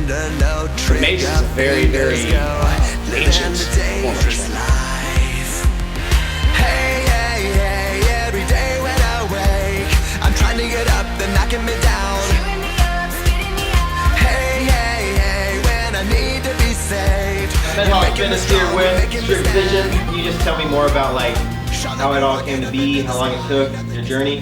The mace is a very, very ancient form of training. Hey, hey, hey, every day when I wake, I'm trying to get up, they're knocking me down. Hey, hey, hey, when I need to be saved. Metaholic Fitness here with Strict Vision. Can you just tell me more about like how it all came to be, how long it took, your journey?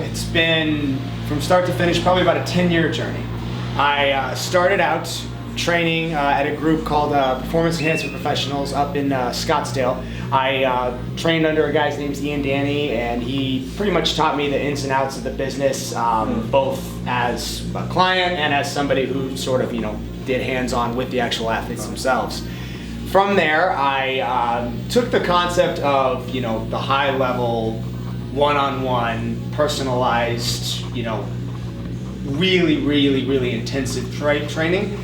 It's been from start to finish probably about a 10-year journey. I started out training at a group called Performance Enhancement Professionals up in Scottsdale. I trained under a guy's name's Ian Danny, and he pretty much taught me the ins and outs of the business, both as a client and as somebody who sort of, did hands-on with the actual athletes themselves. From there, I took the concept of, the high-level, one-on-one, personalized, really intensive training,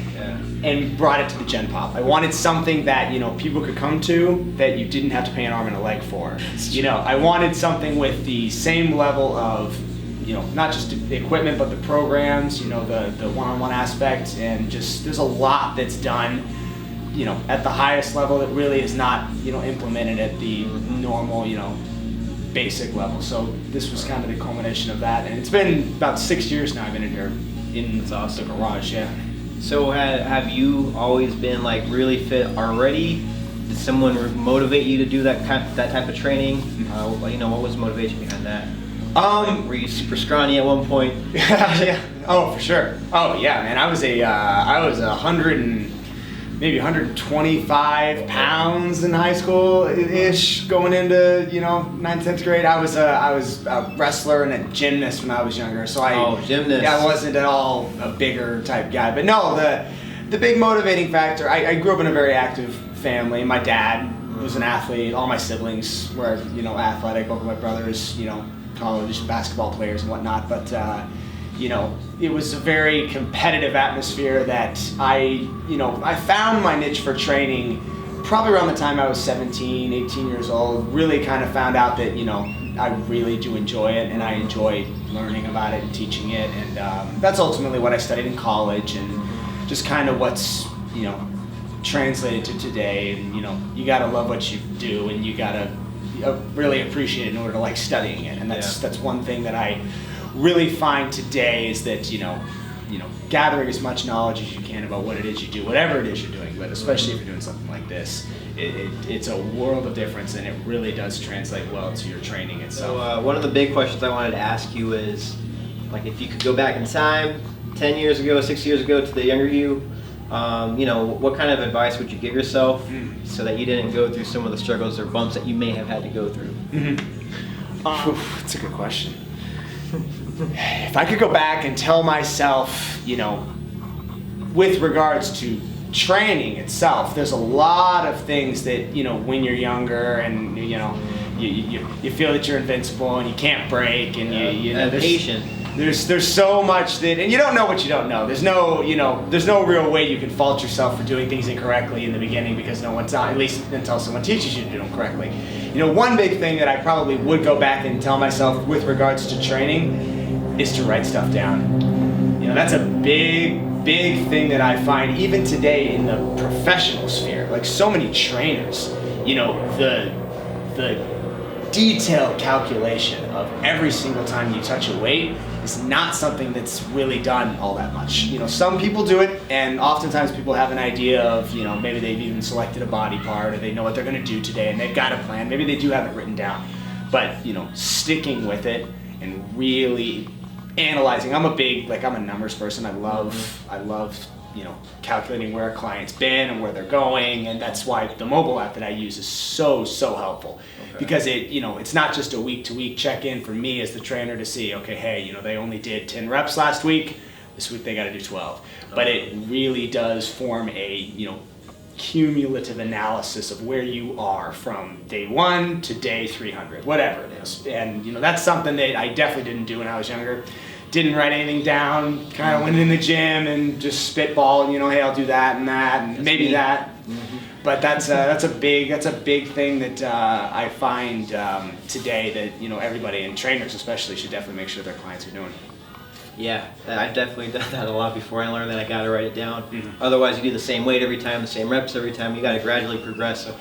and brought it to the Gen Pop. I wanted something that people could come to that you didn't have to pay an arm and a leg for. I wanted something with the same level of not just the equipment but the programs, the one-on-one aspect, and just there's a lot that's done at the highest level that really is not implemented at the normal basic level. So this was kind of the culmination of that, and it's been about 6 years now I've been in here in the garage. So have you always been like really fit already? Did someone motivate you to do that type of training? What was the motivation behind that? Were you super scrawny at one point? Yeah. Oh, for sure. Oh yeah, man. I was 125 pounds in high school ish, going into 9th, 10th grade. I was a wrestler and a gymnast when I was younger. So gymnast. Yeah, I wasn't at all a bigger type guy. But no, the big motivating factor. I grew up in a very active family. My dad was an athlete. All my siblings were athletic. Both of my brothers college basketball players and whatnot. But it was a very competitive atmosphere that I found my niche for training probably around the time I was 17, 18 years old. Really kind of found out that, I really do enjoy it, and I enjoy learning about it and teaching it. And that's ultimately what I studied in college, and just kind of what's, translated to today. And, you gotta love what you do, and you gotta really appreciate it in order to like studying it. And that's one thing that I really find today is that gathering as much knowledge as you can about what it is you do, whatever it is you're doing, but especially if you're doing something like this, it's a world of difference, and it really does translate well to your training itself. So one of the big questions I wanted to ask you is, like, if you could go back in time 10 years ago, 6 years ago to the younger you, what kind of advice would you give yourself so that you didn't go through some of the struggles or bumps that you may have had to go through? That's a good question. If I could go back and tell myself, with regards to training itself, there's a lot of things that, when you're younger and, you feel that you're invincible and you can't break, and patient. There's so much that, and you don't know what you don't know. There's no real way you can fault yourself for doing things incorrectly in the beginning, because no one's not, at least until someone teaches you to do them correctly. One big thing that I probably would go back and tell myself with regards to training is to write stuff down. That's a big thing that I find even today in the professional sphere. Like, so many trainers, the detailed calculation of every single time you touch a weight is not something that's really done all that much. Some people do it, and oftentimes people have an idea of, maybe they've even selected a body part, or they know what they're going to do today, and they've got a plan. Maybe they do have it written down, but sticking with it and really analyzing. I'm a numbers person. I love calculating where a client's been and where they're going, and that's why the mobile app that I use is so helpful. Because it's not just a week-to-week check-in for me as the trainer to see, okay, hey, they only did 10 reps last week, this week they got to do 12. But it really does form a cumulative analysis of where you are from day 1 to day 300, whatever it is. And that's something that I definitely didn't do when I was younger. Didn't write anything down, kind of went in the gym and just spitball, hey, I'll do that and that, and that's maybe me. That. But that's a big thing that I find today that everybody, and trainers especially, should definitely make sure their clients are doing. Yeah, I've definitely done that a lot before. I learned that I gotta write it down. Otherwise, you do the same weight every time, the same reps every time. You gotta gradually progress. So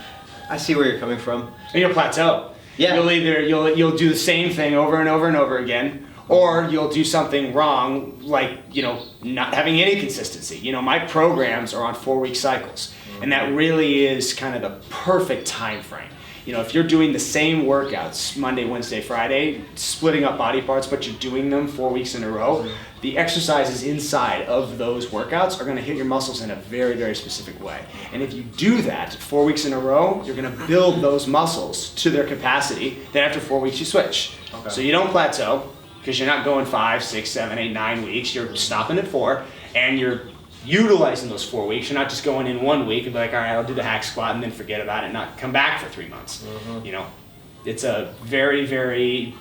I see where you're coming from. And you'll plateau. Yeah. You'll do the same thing over and over and over again, or you'll do something wrong, like not having any consistency. My programs are on 4-week cycles, and that really is kind of the perfect time frame. If you're doing the same workouts Monday, Wednesday, Friday, splitting up body parts, but you're doing them 4 weeks in a row, the exercises inside of those workouts are going to hit your muscles in a very, very specific way. And if you do that 4 weeks in a row, you're going to build those muscles to their capacity. Then after 4 weeks, you switch. Okay. So you don't plateau, because you're not going 5, 6, 7, 8, 9 weeks. You're stopping at 4, and you're utilizing those 4 weeks. You're not just going in 1 week and be like, all right, I'll do the hack squat and then forget about it and not come back for 3 months. It's a very, very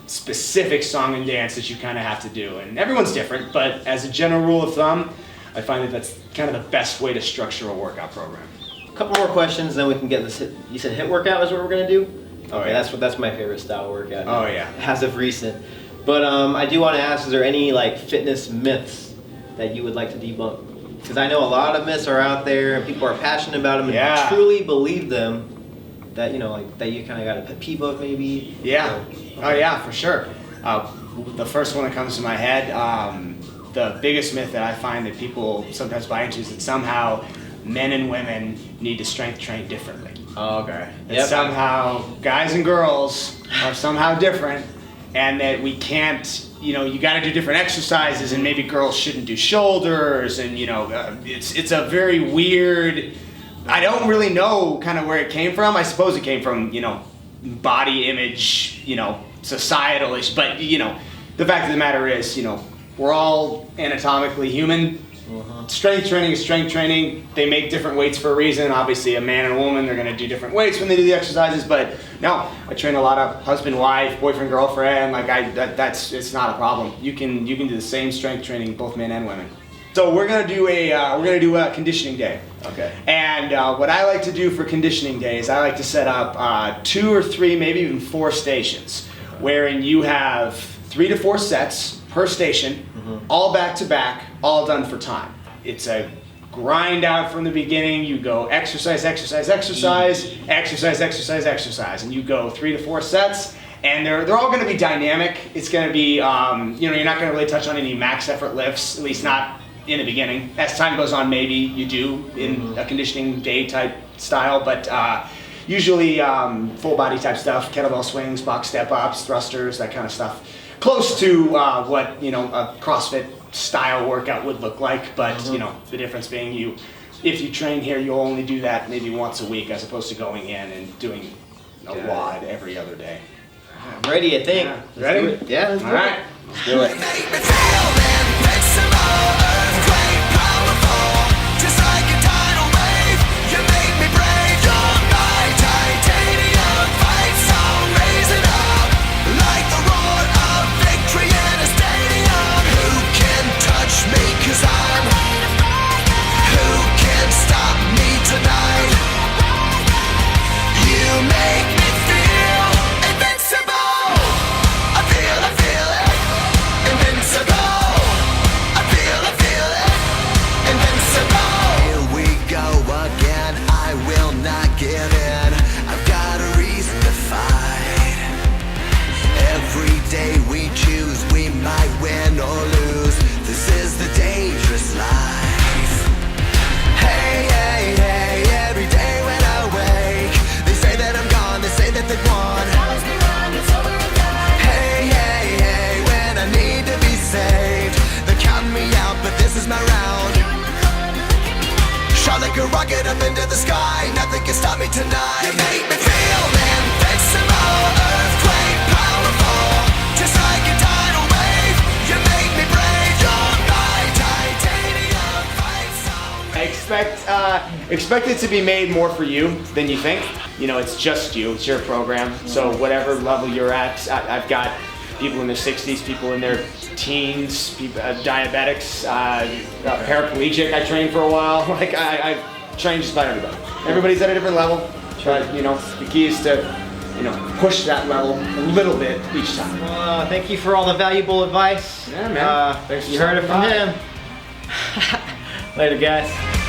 specific song and dance that you kind of have to do. And everyone's different, but as a general rule of thumb, I find that that's kind of the best way to structure a workout program. A couple more questions, then we can get this hit. You said hit workout is what we're gonna do? Okay, yeah. That's my favorite style of workout. Oh yeah. As of recent. But I do want to ask, is there any fitness myths that you would like to debunk? Because I know a lot of myths are out there and people are passionate about them and Yeah. truly believe them, that that you kind of got a pet peeve of maybe. Yeah. Oh yeah, for sure. The first one that comes to my head, the biggest myth that I find that people sometimes buy into is that somehow men and women need to strength train differently. Oh, okay. That somehow guys and girls are somehow different, and that we can't, you got to do different exercises, and maybe girls shouldn't do shoulders, and it's a very weird. I don't really know kind of where it came from. I suppose it came from body image, societal ish, but the fact of the matter is, we're all anatomically human. Strength training is strength training. They make different weights for a reason. Obviously, a man and a woman, they're going to do different weights when they do the exercises. But no, I train a lot of husband, wife, boyfriend, girlfriend. It's not a problem. You can do the same strength training, both men and women. So we're gonna do a conditioning day. Okay. And what I like to do for conditioning days, I like to set up 2 or 3, maybe even 4 stations, wherein you have 3 to 4 sets per station, all back to back, all done for time. It's a grind out from the beginning. You go exercise, exercise, exercise, exercise, exercise, exercise, and you go 3 to 4 sets. And they're all going to be dynamic. It's going to be, you're not going to really touch on any max effort lifts, at least not in the beginning. As time goes on, maybe you do in a conditioning day type style, but usually full body type stuff, kettlebell swings, box step ups, thrusters, that kind of stuff. Close to what a CrossFit style workout would look like, but the difference being if you train here, you'll only do that maybe once a week as opposed to going in and doing a WOD every other day. I'm ready, I think. Yeah. Let's Ready? do it. Yeah, let's do All right. it. Let's do it. Make me feel invincible, earthquake powerful, just like a tidal wave. You make me brave. You're my titanium fight song, raising up like the roar of victory in a stadium. Who can touch me? 'Cause I'm. Who can stop me tonight? You make me feel invincible. I feel it, invincible. I feel it, invincible. Here we go again, I will not give in. I've got a reason to fight. Every day we choose, we might win or lose. This is the dangerous life. Hey, hey, hey, every day when I wake, they say that I'm gone, they say that they've won. Hey, hey, hey, when I need to be saved, they're counting me out, but this is my round. Shot like a rocket up into the sky, nothing can stop me tonight. You make me feel invincible, earthquake powerful, just like a tidal wave. You make me brave, you're my titanium fight song. Expect it to be made more for you than you think. It's just you. It's your program. So whatever level you're at, I've got people in their 60s, people in their teens, diabetics, paraplegic. I trained for a while. I trained just about everybody. Everybody's at a different level. But the key is to push that level a little bit each time. Well, thank you for all the valuable advice. Yeah, man. Thanks for You heard it from stopping him. Later, guys.